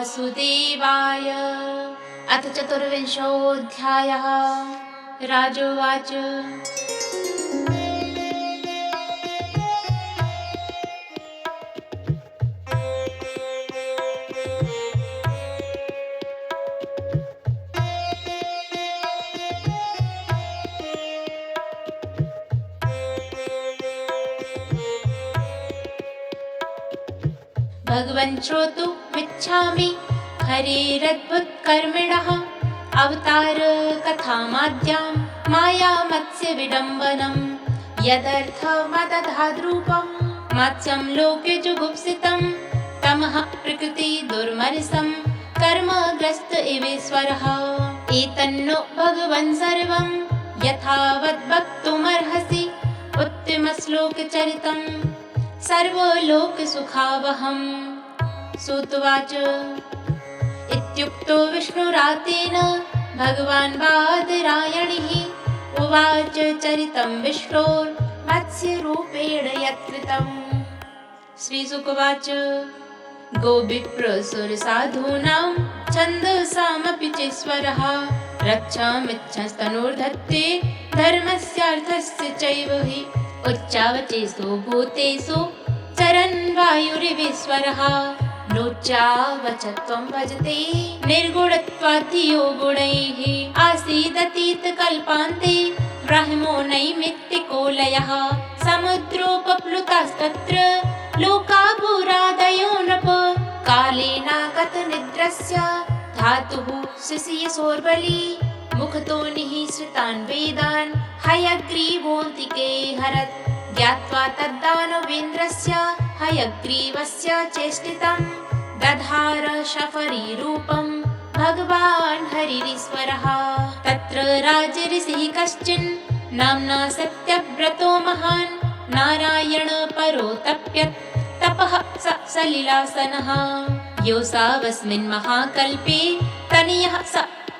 वासुदेवाय। अथ चतुर्विंशोऽध्यायः। राजोवाच भगवन् श्रोतुमिच्छामि हरेरद्भुतकर्मिणः अवतार कथामाद्यां मायामत्स्य विडम्बनं यदर्थमदधाद्रूपं मत्स्यं लोके जुगुप्सितं तमः प्रकृति दुर्मर्षं कर्मग्रस्त इवेश्वरः एतन्नो भगवन् सर्वं यथावत् वक्तुमर्हसि उत्तमश्लोकचरितं सर्वलोकसुखावहम्। सूतवाच इत्युक्तो विष्णुरातेन भगवान् बादरायणिः उवाच चरितं विष्णोर्मत्स्यरूपेण यत्कृतम्। श्रीशुकवाच गोविप्रसुरसाधूनां छन्दसामपि चेश्वरः रक्षामिच्छस्तनोर्धत्ते धर्मस्यार्थस्य चैव हि उच्चावचेषु भूतेषु चरन् वायुरिवेश्वरः नोच्चावचत्वं भजते निर्गुणत्वाद्धियो गुणैः आसीदतीतकल्पान्ते ब्राह्मो नैमित्तिको लयः समुद्रोपप्लुतास्तत्र लोकापुरादयो नृप कालेनागतनिद्रस्य धातुः शिशियसोर्बली मुखतो निःसृतान् वेदान् हयग्रीवोऽन्तिके हरत् ज्ञात्वा तद्दानवेन्द्रस्य हयग्रीवस्य चेष्टितं दधार शफरीरूपं भगवान् हरिरीश्वरः तत्र राजऋषिः कश्चिन् नाम्ना सत्यव्रतो महान् नारायण परो तप्यत् तपः स सलिलासनः योऽसावस्मिन् महाकल्पे तनीयः स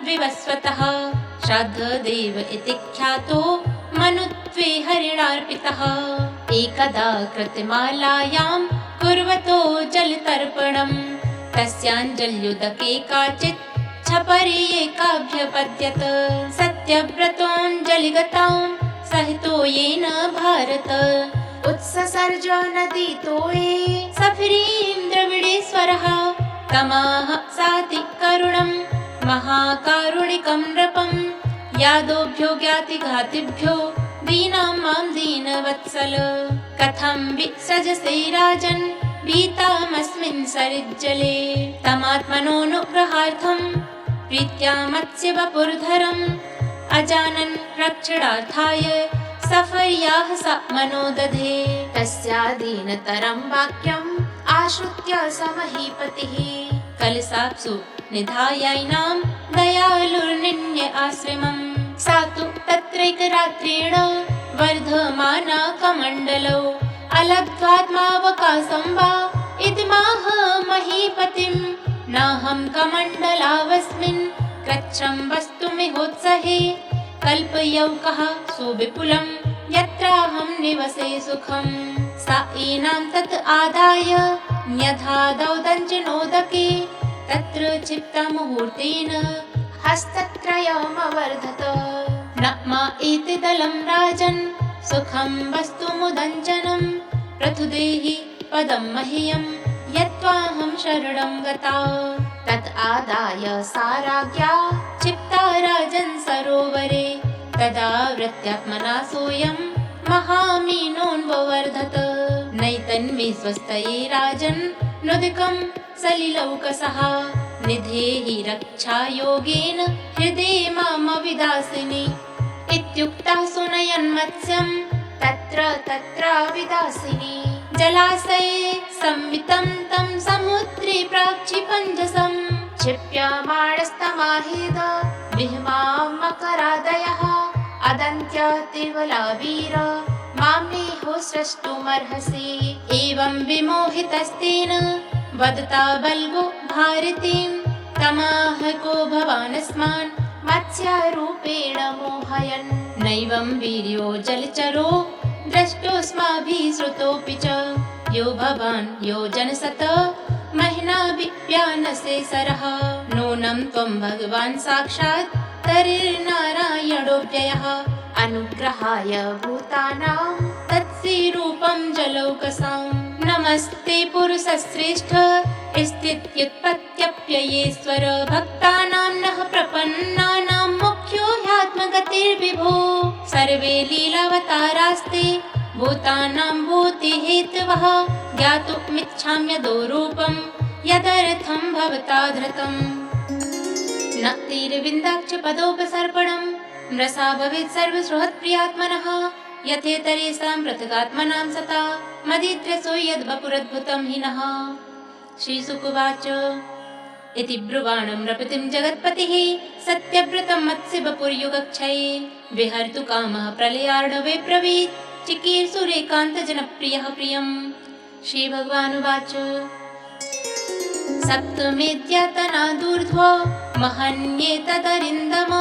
विवस्वतः श्राद्धदेव इति ख्यातो मनुत्वे हरिणार्पितः एकदा कृतमालायां कुर्वतो जलतर्पणं तस्याञ्जल्युदके काचित् छपरी एकाभ्यपद्यत सत्यव्रतोऽञ्जलिगतां सहितो येन भारत उत्ससर्ज नदीतोये सफरीं द्रविडेश्वरः तमाह साति करुणं महाकारुणिकं नृपं यादोभ्यो ज्ञातिघातिभ्यो दीनां मां दीनवत्सल कथं विसृजसे राजन् भीतामस्मिन् सरिज्जले तमात्मनोऽनुग्रहार्थं प्रीत्या मत्स्य वपुर्धरम् अजानन् रक्षणार्थाय सफर्याः स मनोदधे तस्यादीनतरं वाक्यम् आश्रुत्य समहीपतिः कलशाप्सु निधायानां दयालुर्निन्य आश्रमम् सा तु तत्रैकरात्रेण वर्धमाना कमण्डलौ अलब्ध्वात्मावकाशं वा इति माह महीपतिं नाहं कमण्डलावस्मिन् कृच्छ्रं वस्तुमिहोत्सहे कल्पयौकः सुविपुलं यत्राहं निवसे सुखम् सा एनां तत् आदाय न्यधादौ दञ्जनोदके तत्र क्षिप्तमुहूर्तेन हस्तत्रयमवर्धत न मा एति दलं राजन् सुखं वस्तुमुदञ्जनं प्रथुदेहि पदं मह्यं यत्त्वाहं शरणं गता तत् आदाय सा राज्ञा क्षिप्ता राजन् सरोवरे तदा वृत्त्यात्मना सोऽयं महामीनोन्ववर्धत नैतन्विश्वस्तये राजन् नुदिकं सलिलौकसः निधेहि रक्षायोगेन हृदये मामविदासिनि इत्युक्तः सुनयन् मत्स्यं तत्र विदासिनि जलाशये संवितं तं समुद्रे प्राक्षिपञ्जसं क्षिप्यमाणस्तमाहेद विह्मां मकरादयः अदन्त्यतिबलावीर मां नेहो स्रष्टुमर्हसि एवं विमोहितस्तेन वदता बल्गो भारतीं तमाह को भवानस्मान् मत्स्यरूपेण मोहयन् नैवं वीर्यो जलचरो द्रष्टोऽस्माभिः श्रुतोऽपि च यो भवान् यो जनसत महिना विप्यानसे सरः नूनं त्वं भगवान् साक्षात् तरिर्नारायणोऽव्ययः अनुग्रहाय भूतानां तत्स्वरूपं जलौकसाम् नमस्ते पुरुषश्रेष्ठ स्थित्युत्पत्त्यप्ययेश्वर भक्तानां नः प्रपन्नानां मुख्यो ह्यात्मगतिर्विभो सर्वे लीलावतारास्ते भूतानां भूतिहेतवः ज्ञातुमिच्छाम्यदो रूपं यदर्थं भवता धृतम् न तीरविन्दाक्ष पदोपसर्पणं मृषा भवेत् सर्वसृहत्प्रियात्मनः यथेतरेषां पृथगात्मनां सता मदिद्रसो यद्वपुरद्भुतं हि नः। श्रीशुकुवाच इति ब्रुवाणं रपतिं जगत्पतिः सत्यव्रतं मत्स्यवपुर्युगक्षये विहर्तु कामः प्रलयार्णवे ब्रवीत् चिकीर्षुरेकान्तजनप्रियः प्रियम्। श्रीभगवानुवाच सप्तमेद्यतनादूर्ध्वो महन्येतदरिन्दम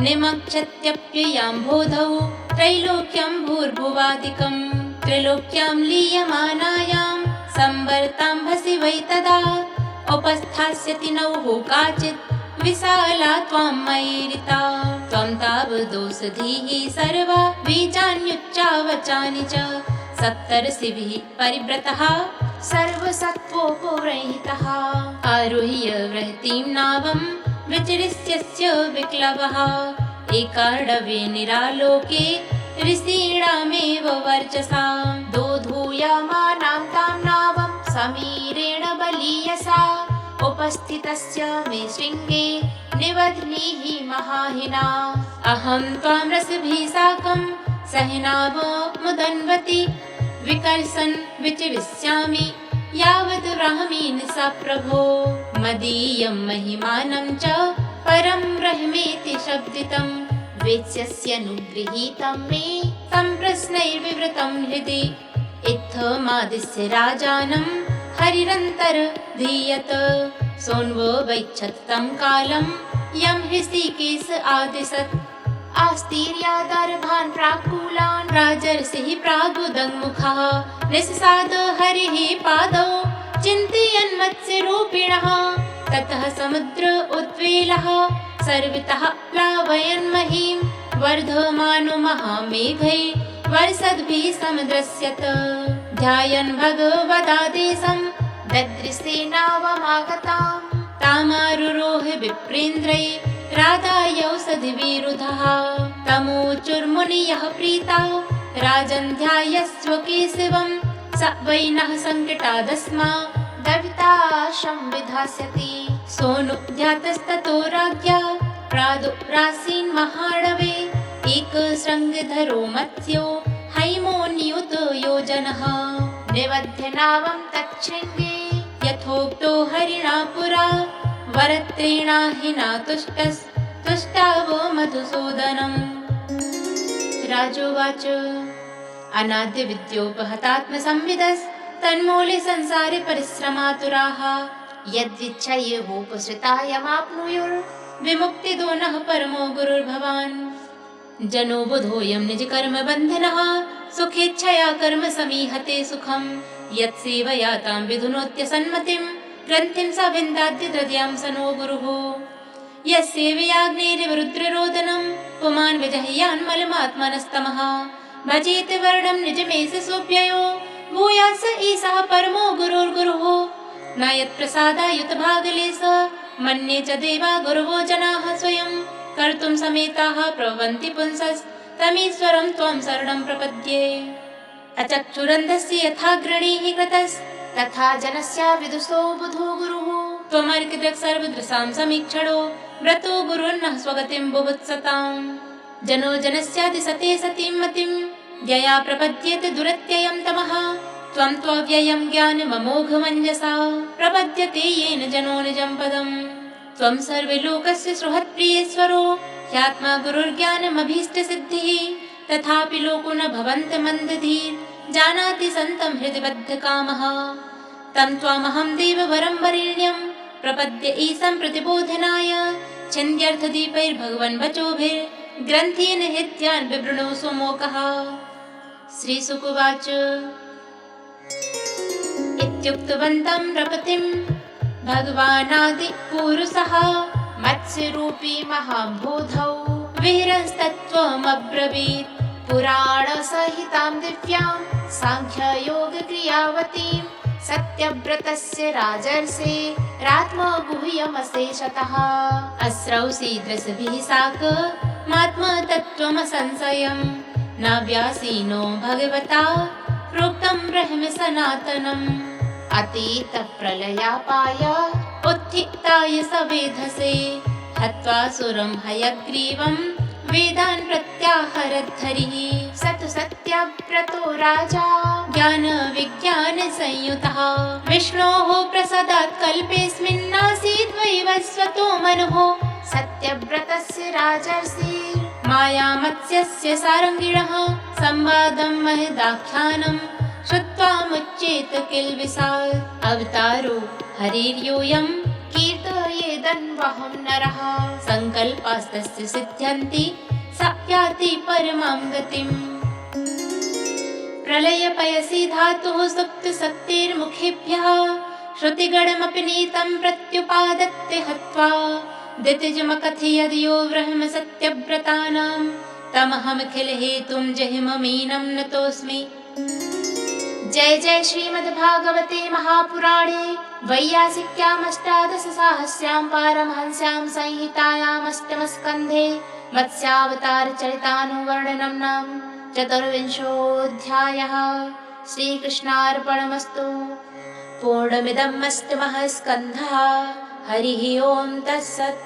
निमक्षत्यप्ययाम्भोधौ त्रैलोक्यं भूर्भुवादिकम् त्रैलोक्यां लीयमानायां संवर्ताम्भसि वै तदा उपस्थास्यति नौः काचित् विशाला त्वां मयीरिता त्वं तावदोषधीः सर्वा बीजान्युच्चावचानि च सप्तर्षिभिः परिव्रतः सर्वसत्त्वोपरहितः आरुह्य बृहतीं नावं विचरिष्यस्य विक्लवः एकार्णवे निरालोके ऋषीणामेव वर्चसा दोधूयमानां तां नावं समीरेण बलीयसा उपस्थितस्य मे शृङ्गे निबध्नीः महाहिना अहं त्वां रसभिः साकं सहिनावो मुदन्वति विकर्षन् विचरिष्यामि यावत् ब्राह्मीन् स प्रभो मदीयं महिमानं च परं ब्रह्मेति शब्दितं वेत्स्यनुगृहीतं मे सम्प्रश्नैर्विवृतं हृदि इत्थमादिस्य राजानं हरिरन्तर्धीयत सोऽन्वो वैच्छत् तं कालं यं हृषीकेश आदिशत् आस्तीर्यादर्भान् प्राकुलान् राजर्षिः प्रागुदङ्मुखः निःसाद हरिः पादौ चिन्तयन् मत्स्यरूपिणः ततः समुद्र उद्वेलः सर्वतः प्लावयन् महीं वर्धमानो महामेघै वर्षद्भिः समुद्रस्यत ध्यायन् भगवदादेशं ददृशे नावमागतां तामारुरोह विप्रेन्द्रै राधायौषधिविरुधः तमोचुर्मुनयः प्रीता राजन् ध्यायस्व केशवं स वै नः सङ्कटादस्मा दविताशं विधास्यति सोऽनुध्यातस्ततो राज्ञा प्रादुप्रासीन् महाणवे एकशृङ्गधरो मत्स्यो हैमोऽन्युत योजनः निबध्य नावं तच्छृङ्गे यथोक्तो हरिणा पुरा वरत्रेणाहिना तुष्टावो मधुसूदनम्। राजोवाच अनाद्य विद्योपहतात्मसंविदस्तन्मूले संसारे परिश्रमातुराः यद्विच्छयेवोपसृतायमाप्नुयुर्विमुक्तिदो नः परमो गुरुर्भवान् जनो बुधोऽयं निजकर्मबन्धनः सुखेच्छया कर्म समीहते सुखं यत्सेवया तां विधुनोत्यसन्मतिं ग्रन्थिं स विन्दाद्य हृदयां स नो गुरुः यस्सेवयाग्नेरिव रुद्ररोदनं पुमान् विजह्यान्मलमात्मनस्तमः भजेत वर्णं निजमेष सोऽप्ययो भूयात् स ईशः परमो गुरुर्गुरुः न यत्प्रसादायुतभागलेश मन्ये च देवा गुरवो जनाः स्वयं कर्तुं समेताः प्रभवन्ति पुंसस्तमीश्वरं त्वां शरणं प्रपद्ये अचक्षुरन्धस्य यथा गृणीः कृतस्तथा जनस्य विदुषो बुधो गुरुः त्वमर्कदृक् सर्वदृशां समीक्षणो व्रतो गुरुर्नः स्वगतिं बुभुत्सताम् जनो जनस्यादिशते सतीं मतिं यया प्रपद्येत दुरत्ययं तमः त्वं त्वव्ययं ज्ञानममोघमञ्जसा प्रपद्यते येन जनो निजं पदम् त्वं सर्वलोकस्य सुहृत्प्रियेश्वरो ह्यात्मा गुरुर्ज्ञानमभीष्टसिद्धिः तथापि लोको न भवन्तमन्दधीर् जानाति सन्तं हृदि बद्धकामः तं त्वामहं देववरं वरेण्यं प्रपद्य ईशं प्रतिबोधनाय छन्द्यर्थदीपैर्भगवन् वचोभिर्ग्रन्थेन हित्यान् बिवृणो स्वमोकः। श्रीशुकुवाच इत्युक्तवन्तं नृपतिं भगवानादिपुरुषः मत्स्यरूपी महाबोधौ विहरंस्तत्त्वमब्रवीत् पुराणसहितां दिव्यां साङ्ख्ययोगक्रियावतीं सत्यव्रतस्य राजर्षे रात्मगुह्यमशेषतः अस्रौषीदृशभिः साकमात्मतत्त्वमसंशयं न व्यासीनो भगवता प्रोक्तं ब्रह्म सनातनम् अतीतप्रलयापाय उत्थिताय सवेधसे हत्वा सुरं हयग्रीवं वेदान् प्रत्याहरद्धरिः स तु सत्यव्रतो राजा ज्ञानविज्ञानसंयुतः विष्णोः प्रसादात् कल्पेऽस्मिन्नासीत् वैवस्वतो मनुः सत्यव्रतस्य राजर्षि मायामत्स्यस्य सारङ्गिणः संवादं महदाख्यानं श्रुत्वा मुच्येत किल्बिषात् अवतारो हरिर्यूयं कीर्तयेदन्वहं नरः सङ्कल्पास्तस्य सिद्ध्यन्ति स याति परमां गतिम् प्रलयपयसि धातुः सुप्तशक्तिर्मुखेभ्यः श्रुतिगणमपि नीतं प्रत्युपादत्ते हत्वा दितिजमकथयद् यो ब्रह्म सत्यव्रतानां तमहमखिलहेतुं जहिममीनं नतोऽस्मि। जय जय श्रीमद्भागवते महापुराणे वैयासिक्यामष्टादशसाहस्र्यां पारमहंस्यां संहितायामष्टमस्कन्धे मत्स्यावतारचरितानुवर्णनं नाम चतुर्विंशोऽध्यायः। श्रीकृष्णार्पणमस्तु। पूर्णमिदम् अष्टमः स्कन्धः। हरिः ओं तत्सत्।